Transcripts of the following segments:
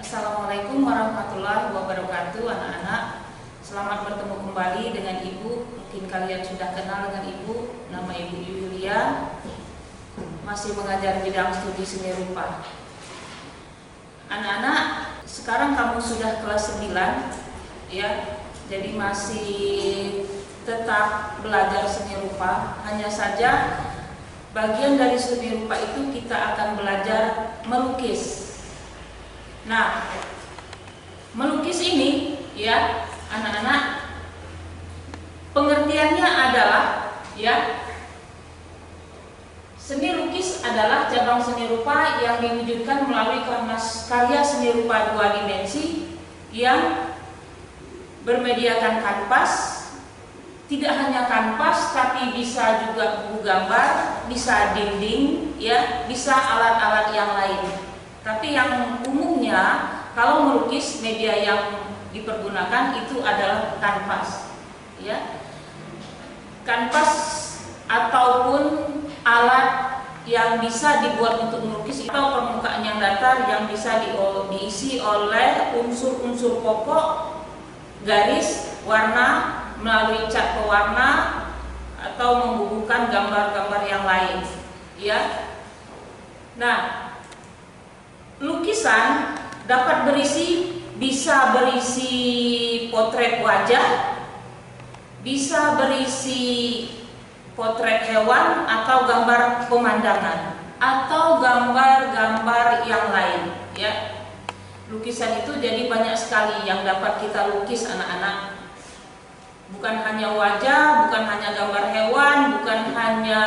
Assalamualaikum warahmatullahi wabarakatuh, anak-anak. Selamat bertemu kembali dengan Ibu. Mungkin kalian sudah kenal dengan Ibu. Nama Ibu Yulia, masih mengajar bidang studi seni rupa. Anak-anak, sekarang kamu sudah kelas 9, ya. Jadi masih tetap belajar seni rupa. Hanya saja bagian dari seni rupa itu kita akan belajar melukis. Nah, melukis ini, ya, anak-anak, pengertiannya adalah, ya, seni lukis adalah cabang seni rupa yang diwujudkan melalui karya seni rupa dua dimensi yang bermediakan kanvas. Tidak hanya kanvas, tapi bisa juga buku gambar, bisa dinding, ya, bisa alat-alat yang lain. Tapi yang umumnya kalau melukis media yang dipergunakan itu adalah kanvas, ya. Kanvas ataupun alat yang bisa dibuat untuk melukis atau permukaan yang datar yang bisa diisi oleh unsur-unsur pokok, garis, warna melalui cat pewarna atau membubuhkan gambar-gambar yang lain, ya. Nah, lukisan dapat bisa berisi potret wajah, bisa berisi potret hewan atau gambar pemandangan atau gambar-gambar yang lain, ya. Lukisan itu jadi banyak sekali yang dapat kita lukis, anak-anak. Bukan hanya wajah, bukan hanya gambar hewan, bukan hanya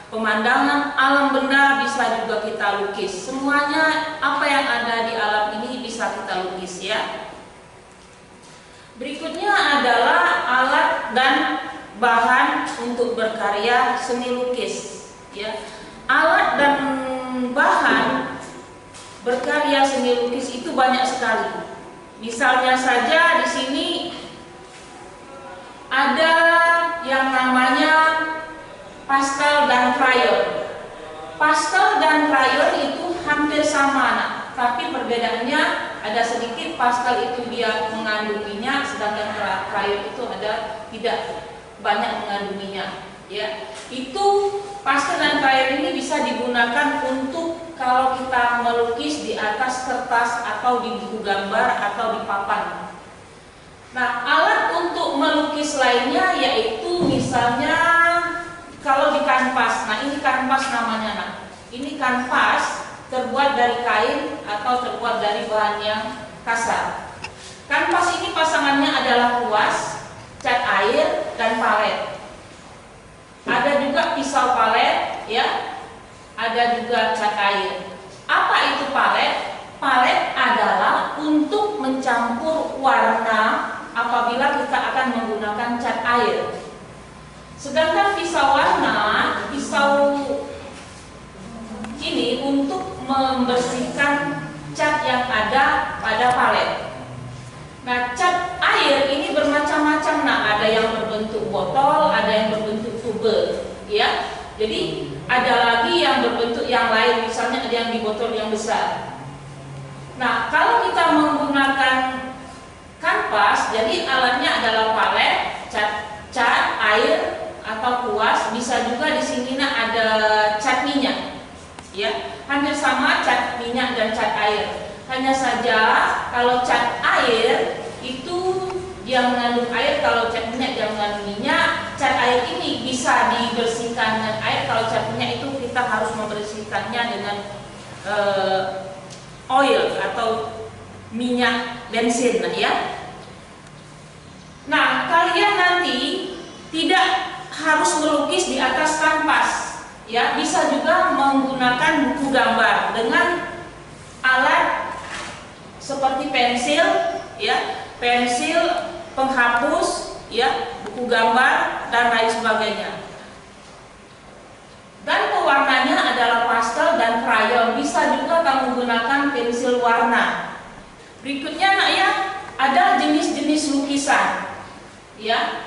pemandangan, alam benda bisa juga kita lukis. Semuanya apa yang ada di alam ini bisa kita lukis, ya. Berikutnya adalah alat dan bahan untuk berkarya seni lukis, ya. Alat dan bahan berkarya seni lukis itu banyak sekali. Misalnya saja di sini ada yang namanya pastel dan krayon. Pastel dan krayon itu hampir sama, anak, tapi perbedaannya ada sedikit. Pastel itu dia mengandung minyak, sedangkan krayon itu tidak banyak mengandung minyak, ya. Itu pastel dan krayon ini bisa digunakan untuk kalau kita melukis di atas kertas atau di buku gambar atau di papan. Nah, alat untuk melukis lainnya yaitu misalnya kalau di kanvas. Nah, ini kanvas namanya, nah. Ini kanvas terbuat dari kain atau terbuat dari bahan yang kasar. Kanvas ini pasangannya adalah kuas, cat air, dan palet. Ada juga pisau palet, ya. Ada juga cat air. Apa itu palet? Palet adalah untuk mencampur warna apabila kita akan menggunakan cat air. Sedangkan pisau warna, pisau ini untuk membersihkan cat yang ada pada palet. Nah, cat air ini bermacam-macam. Nah, ada yang berbentuk botol, ada yang berbentuk tube, ya. Jadi ada lagi yang berbentuk yang lain, misalnya ada yang di botol yang besar. Nah, kalau kita menggunakan kanvas, jadi alatnya adalah palet, cat air atau kuas, bisa juga di sini ada cat minyak, ya. Hampir sama cat minyak dan cat air. Hanya saja kalau cat air itu dia mengandung air, kalau cat minyak dia mengandung minyak. Cat air ini bisa dibersihkan dengan air, kalau cat minyak itu kita harus membersihkannya dengan oil atau minyak bensin, ya. Nah, kalian nanti tidak harus melukis di atas kanvas, ya. Bisa juga menggunakan buku gambar dengan alat seperti pensil, ya, pensil, penghapus, ya, buku gambar dan lain sebagainya. Dan pewarnanya adalah pastel dan krayon. Bisa juga kamu gunakan pensil warna. Berikutnya, nak, ya, ada jenis-jenis lukisan, ya.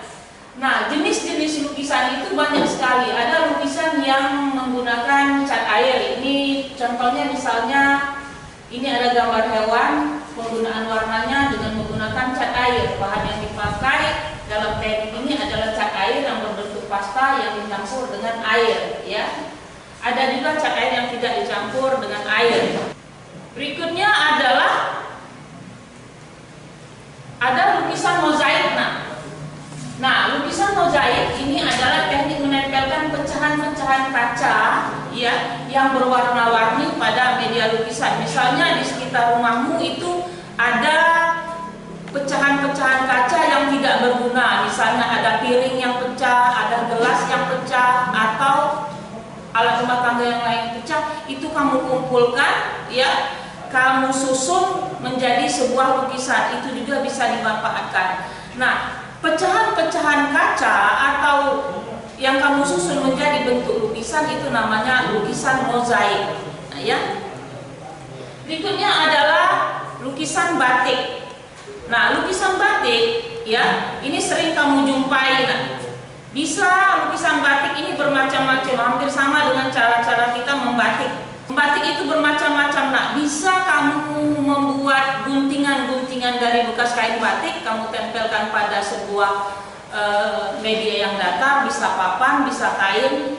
Nah, jenis-jenis lukisan itu banyak sekali. Ada lukisan yang menggunakan cat air. Ini contohnya misalnya Ini ada gambar hewan, penggunaan warnanya dengan menggunakan cat air. Bahan yang dipakai dalam teknik ini adalah cat air yang berbentuk pasta yang dicampur dengan air, ya. Ada juga cat air yang tidak dicampur dengan air. Berikutnya adalah ada lukisan mozaik. Nah, lukisan mozaik ini adalah teknik menempelkan pecahan-pecahan kaca, ya, yang berwarna-warni pada media lukisan. Misalnya di sekitar rumahmu itu ada pecahan-pecahan kaca yang tidak berguna. Misalnya ada piring yang pecah, ada gelas yang pecah, atau alat rumah tangga yang lain pecah. Itu kamu kumpulkan, ya, kamu susun menjadi sebuah lukisan. Itu juga bisa dimanfaatkan. Nah, pecahan-pecahan kaca atau yang kamu susun menjadi bentuk lukisan itu namanya lukisan mozaik. Nah, ya. Berikutnya adalah lukisan batik. Nah, lukisan batik, ya, ini sering kamu jumpai. Nah, bisa lukisan batik ini bermacam-macam, hampir sama dengan cara-cara kita membatik. Membatik itu bermacam-macam. Nah, bisa kamu membuat guntingan-guntingan dari bekas kain batik, kamu tempelkan pada sebuah media yang datar, bisa papan, bisa kain,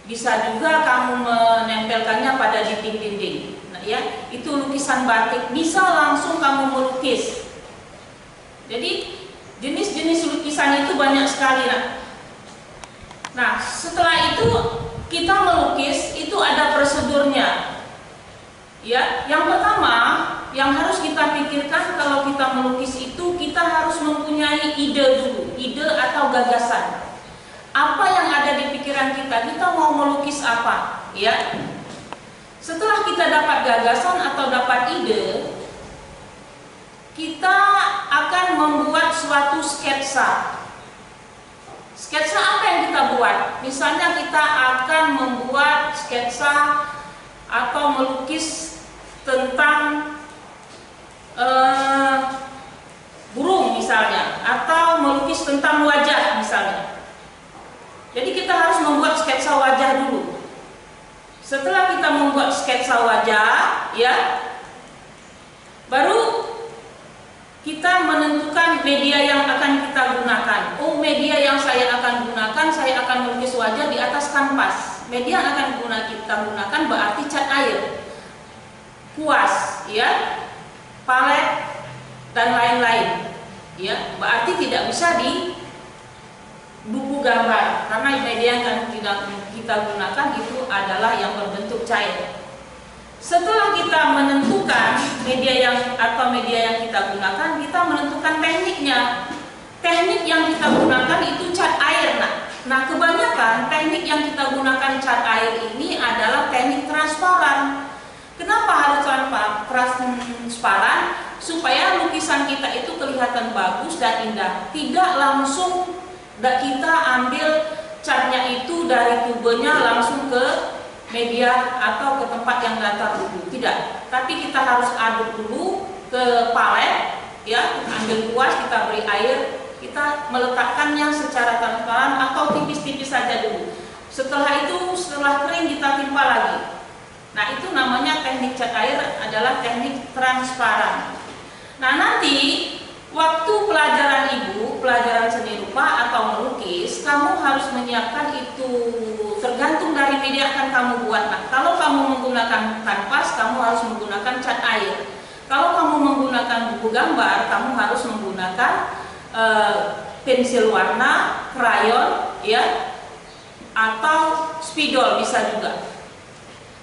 bisa juga kamu menempelkannya pada dinding-dinding. Nah, ya, itu lukisan batik. Bisa langsung kamu melukis. Jadi jenis-jenis lukisan itu banyak sekali. Nah, setelah itu kita melukis itu ada prosedurnya. Ya, yang pertama yang harus kita pikirkan kalau kita melukis itu kita harus mempunyai ide dulu, ide atau gagasan. Apa yang ada di pikiran kita mau melukis apa, ya? Setelah kita dapat gagasan atau dapat ide, kita akan membuat suatu sketsa. Sketsa apa yang kita buat? Misalnya kita akan membuat sketsa atau melukis tentang burung misalnya, atau melukis tentang wajah misalnya. Jadi kita harus membuat sketsa wajah dulu. Setelah kita membuat sketsa wajah, ya, baru kita menentukan media yang akan kita gunakan. Oh, media yang saya akan gunakan, saya akan melukis wajah di atas kanvas. Media yang akan kita gunakan berarti cat air, kuas, ya, palet, dan lain-lain. Ya, berarti tidak bisa di buku gambar, karena media yang akan kita gunakan itu adalah yang berbentuk cair. Setelah kita menentukan media yang kita gunakan, kita menentukan tekniknya. Teknik yang kita gunakan itu cat air. Nah, kebanyakan teknik yang kita gunakan cat air ini adalah teknik transparan. Kenapa harus transparan? Supaya lukisan kita itu kelihatan bagus dan indah. Tidak langsung kita ambil catnya itu dari tubenya langsung ke media atau ke tempat yang datar dulu, tidak. Tapi kita harus aduk dulu ke palet, ya, kita ambil kuas, kita beri air, kita meletakkannya secara transparan atau tipis-tipis saja dulu. Setelah itu, setelah kering kita timpa lagi. Nah, itu namanya teknik cat air, adalah teknik transparan. Nah, nanti waktu pelajaran ibu, pelajaran seni rupa atau melukis, kamu harus menyiapkan itu tergantung dari media yang akan kamu buat. Nah, kalau kamu menggunakan kanvas, kamu harus menggunakan cat air. Kalau kamu menggunakan buku gambar, kamu harus menggunakan pensil warna, krayon, ya, atau spidol bisa juga.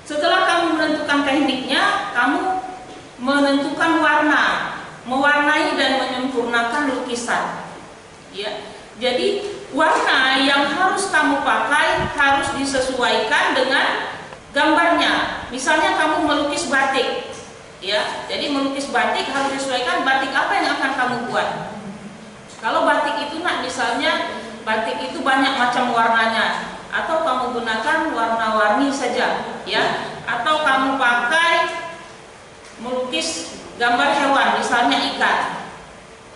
Setelah kamu menentukan tekniknya, kamu menentukan warna, mewarnai dan menyempurnakan lukisan, ya. Jadi warna yang harus kamu pakai harus disesuaikan dengan gambarnya. Misalnya kamu melukis batik, ya. Jadi melukis batik harus disesuaikan batik apa yang akan kamu buat. Kalau batik itu misalnya batik itu banyak macam warnanya, atau kamu gunakan warna-warni saja, ya. Atau kamu pakai melukis gambar hewan, misalnya ikan.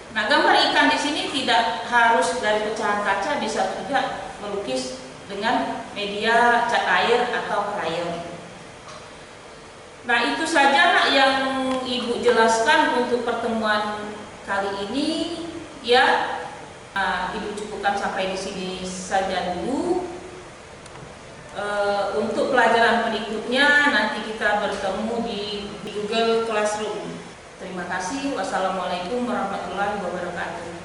Nah, gambar ikan di sini tidak harus dari pecahan kaca, bisa juga melukis dengan media cat air atau krayon. Nah, itu saja nak yang Ibu jelaskan untuk pertemuan kali ini ya. Nah, Ibu cukupkan sampai di sini saja dulu. Untuk pelajaran berikutnya nanti kita bertemu di Google Classroom. Terima kasih. Wassalamualaikum warahmatullahi wabarakatuh.